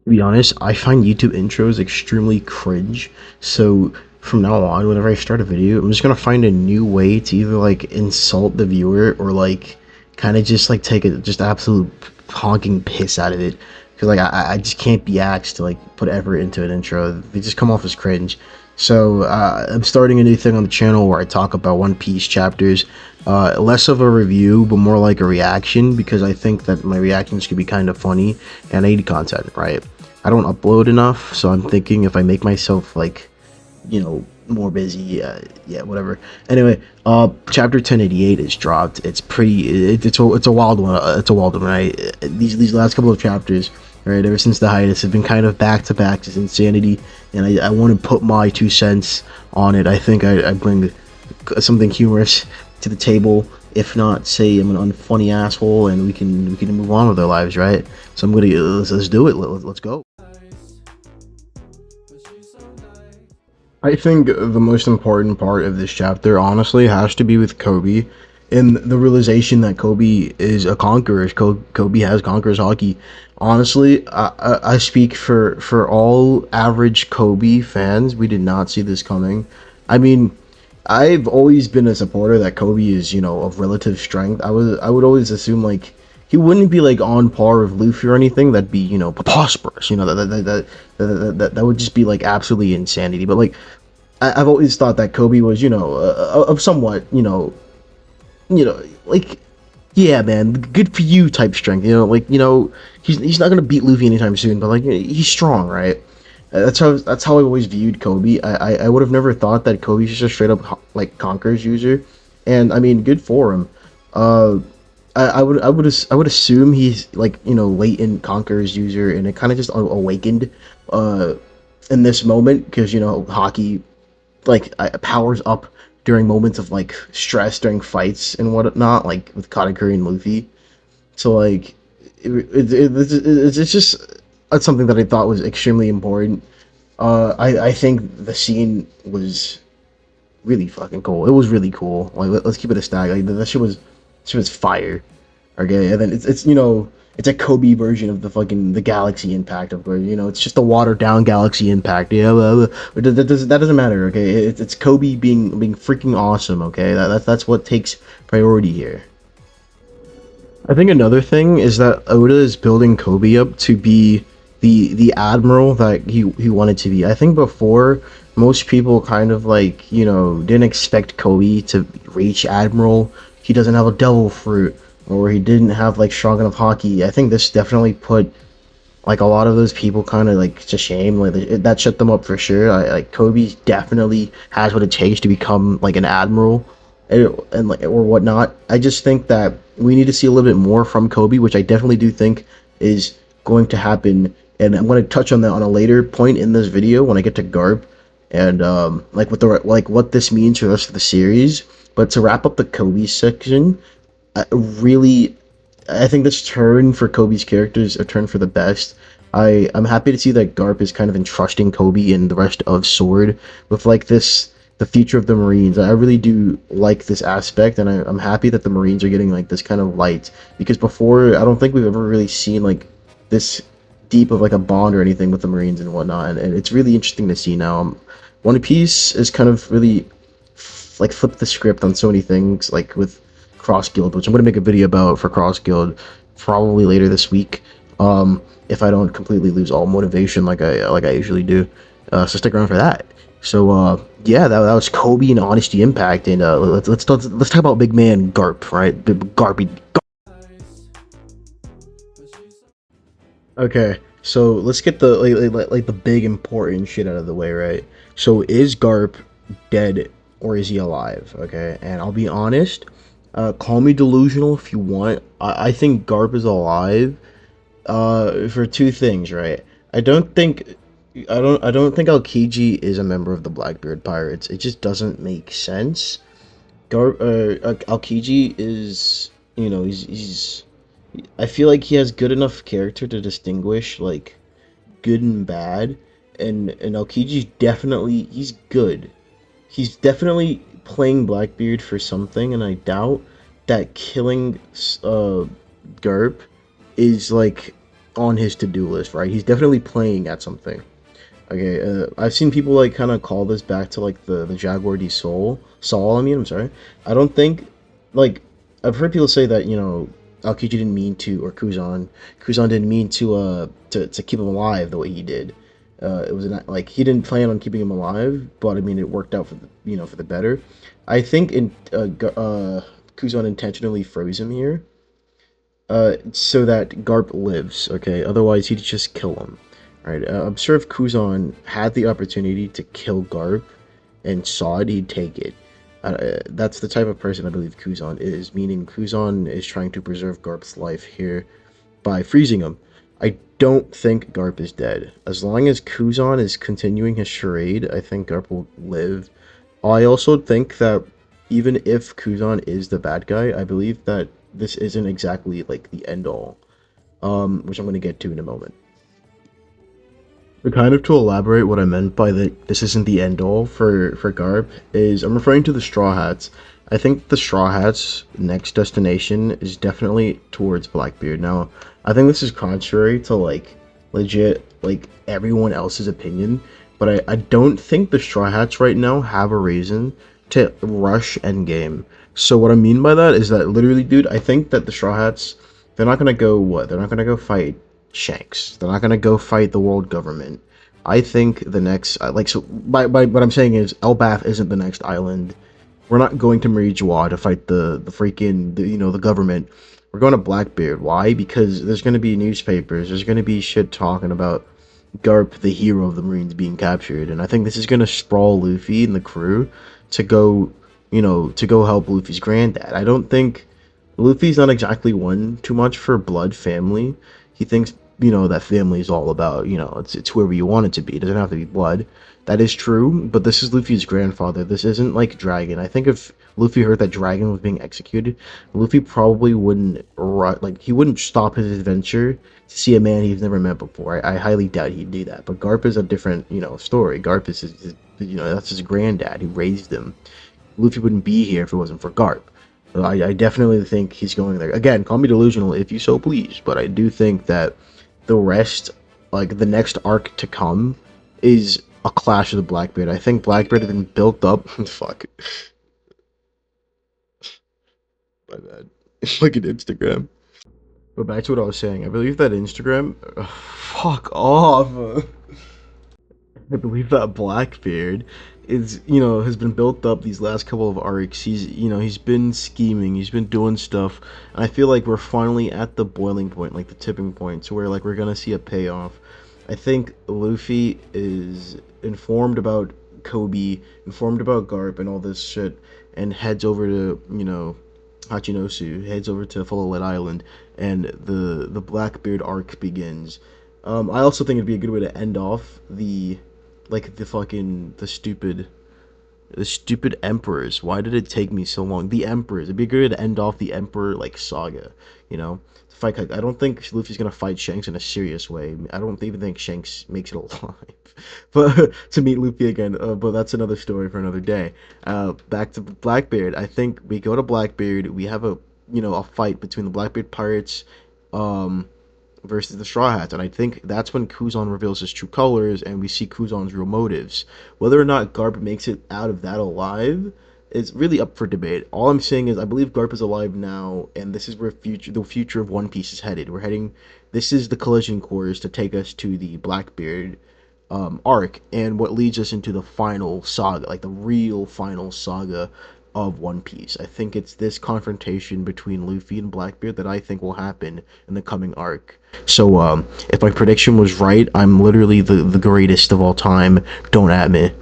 To be honest, I find YouTube intros extremely cringe. So from now on, whenever I start a video, I'm just gonna find a new way to either like insult the viewer or like kind of just like take a just absolute honking piss out of it. Because like I just can't be asked to like put effort into an intro. They just come off as cringe. So I'm starting a new thing on the channel where I talk about One Piece chapters. Less of a review, but more like a reaction because I think that my reactions could be kind of funny and I need content, right? I don't upload enough, so I'm thinking if I make myself like, more busy, yeah, whatever. Anyway, chapter 1088 is dropped. It's pretty. It's a wild one. It's a wild one, right? These last couple of chapters, right? Ever since the hiatus, have been kind of back to back, just insanity. And I want to put my 2 cents on it. I think I bring something humorous to the table. If not, say I'm an unfunny asshole, and we can move on with our lives, right? So I'm gonna let's do it. Let's go. I think the most important part of this chapter, honestly, has to be with Kobe and the realization that Kobe is a conqueror. Kobe has conquerors hockey. Honestly, I speak for all average Kobe fans. We did not see this coming. I mean, I've always been a supporter that Kobe is, of relative strength. I would always assume like he wouldn't be like on par with Luffy or anything. That'd be, preposterous. That would just be like absolutely insanity. But like I've always thought that Kobe was, of somewhat, like, yeah, man, good for you type strength. Like, he's not gonna beat Luffy anytime soon, but like, he's strong, right? That's how I always viewed Kobe. I would have never thought that Kobe's just a straight up like Conquerors user, and I mean, good for him. Uh, I would assume he's like latent Conquerors user, and it kind of just awakened uh in this moment because hockey like powers up during moments of like stress during fights and whatnot, like with Katakuri and Luffy. So like, it's just that's something that I thought was extremely important. I think the scene was really fucking cool. It was really cool. Like let's keep it a stack. Like that shit was fire. Okay, and then it's it's a Kobe version of the Galaxy Impact, of course. It's just a watered down Galaxy Impact. Yeah, blah, blah. But that doesn't matter. Okay, it's Kobe being freaking awesome. Okay, that's what takes priority here. I think another thing is that Oda is building Kobe up to be the admiral that he wanted to be. I think before most people kind of like didn't expect Kobe to reach admiral. He doesn't have a devil fruit, or he didn't have like strong enough hockey. I think this definitely put like a lot of those people kind of like to shame. Like that shut them up for sure. Like Kobe definitely has what it takes to become like an admiral, and like or whatnot. I just think that we need to see a little bit more from Kobe, which I definitely do think is going to happen. And I'm going to touch on that on a later point in this video when I get to Garp and what this means for the rest of the series. But to wrap up the Kobe section, really, I think this turn for Kobe's character is a turn for the best. I'm happy to see that Garp is kind of entrusting Kobe and the rest of Sword with like the future of the Marines. I really do like this aspect, and I'm happy that the Marines are getting like this kind of light, because before I don't think we've ever really seen like this deep of like a bond or anything with the Marines and whatnot, and it's really interesting to see now. One Piece is kind of really like flipped the script on so many things, like with Cross Guild, which I'm gonna make a video about for Cross Guild probably later this week. If I don't completely lose all motivation like I usually do, so stick around for that. So yeah, that was Kobe and Honesty Impact, and let's talk about big man Garp, right? Garpy. Okay, so let's get the like the big important shit out of the way, right? So is Garp dead or is he alive? Okay, and I'll be honest. Call me delusional if you want. I think Garp is alive. For two things, right? I don't think I don't think Aokiji is a member of the Blackbeard Pirates. It just doesn't make sense. Aokiji is, he's I feel like he has good enough character to distinguish like good and bad, and Aokiji's definitely he's good. He's definitely playing Blackbeard for something, and I doubt that killing Garp is like on his to-do list, right? He's definitely playing at something. Okay, I've seen people like kind of call this back to like the Jaguar D Soul. Saul, I mean, I'm sorry. I don't think like I've heard people say that Aokiji didn't mean to, or Kuzan didn't mean to keep him alive the way he did. It was not like he didn't plan on keeping him alive, but I mean it worked out for the for the better. I think Kuzan intentionally froze him here so that Garp lives, okay? Otherwise, he'd just kill him, right? I'm sure if Kuzan had the opportunity to kill Garp and saw it, he'd take it. That's the type of person I believe Kuzan is, meaning Kuzan is trying to preserve Garp's life here by freezing him. I don't think Garp is dead. As long as Kuzan is continuing his charade, I think Garp will live. I also think that even if Kuzan is the bad guy, I believe that this isn't exactly like the end all, which I'm going to get to in a moment. But kind of to elaborate what I meant by that this isn't the end all for Garb is I'm referring to the Straw Hats. I think the Straw Hats' next destination is definitely towards Blackbeard. Now, I think this is contrary to like legit like everyone else's opinion, but I don't think the Straw Hats right now have a reason to rush Endgame. So what I mean by that is that literally, dude, I think that the Straw Hats they're not gonna go what? They're not gonna go fight Shanks. They're not gonna go fight the world government. I think the next like so by what I'm saying is Elbath isn't the next island. We're not going to Marijois to fight the freaking the government. We're going to Blackbeard. Why? Because there's gonna be newspapers. There's gonna be shit talking about Garp, the hero of the Marines, being captured, and I think this is gonna sprawl Luffy and the crew to go, to go help Luffy's granddad. I don't think Luffy's not exactly one too much for blood family. He thinks, that family is all about, it's whoever you want it to be. It doesn't have to be blood. That is true, but this is Luffy's grandfather. This isn't like Dragon. I think if Luffy heard that Dragon was being executed, Luffy probably wouldn't he wouldn't stop his adventure to see a man he's never met before. I highly doubt he'd do that. But Garp is a different, story. Garp is that's his granddad who raised him. Luffy wouldn't be here if it wasn't for Garp. I definitely think he's going there. Again, call me delusional if you so please, but I do think that the rest, like the next arc to come, is a clash of the Blackbeard. I think Blackbeard has been built up. Fuck. My bad. Look at Instagram. But back to what I was saying. I believe that Instagram. Fuck off. I believe that Blackbeard is, has been built up these last couple of arcs. He's been scheming, he's been doing stuff, and I feel like we're finally at the boiling point, like the tipping point, to where like we're gonna see a payoff. I think Luffy is informed about Kobe, informed about Garp and all this shit, and heads over to, Hachinosu, heads over to Full Lead Island, and the Blackbeard arc begins. I also think it'd be a good way to end off the stupid emperors. Why did it take me so long? The emperors. It'd be good to end off the emperor like saga. To fight. I don't think Luffy's gonna fight Shanks in a serious way. I don't even think Shanks makes it alive. But to meet Luffy again. But that's another story for another day. Back to Blackbeard. I think we go to Blackbeard. We have a fight between the Blackbeard pirates. Versus the Straw Hats, and I think that's when Kuzan reveals his true colors, and we see Kuzan's real motives. Whether or not Garp makes it out of that alive is really up for debate. All I'm saying is I believe Garp is alive now, and this is where the future of One Piece is headed. We're heading. This is the collision course to take us to the Blackbeard arc, and what leads us into the final saga, like the real final saga of One Piece. I think it's this confrontation between Luffy and Blackbeard that I think will happen in the coming arc. So, if my prediction was right, I'm literally the greatest of all time. Don't at me.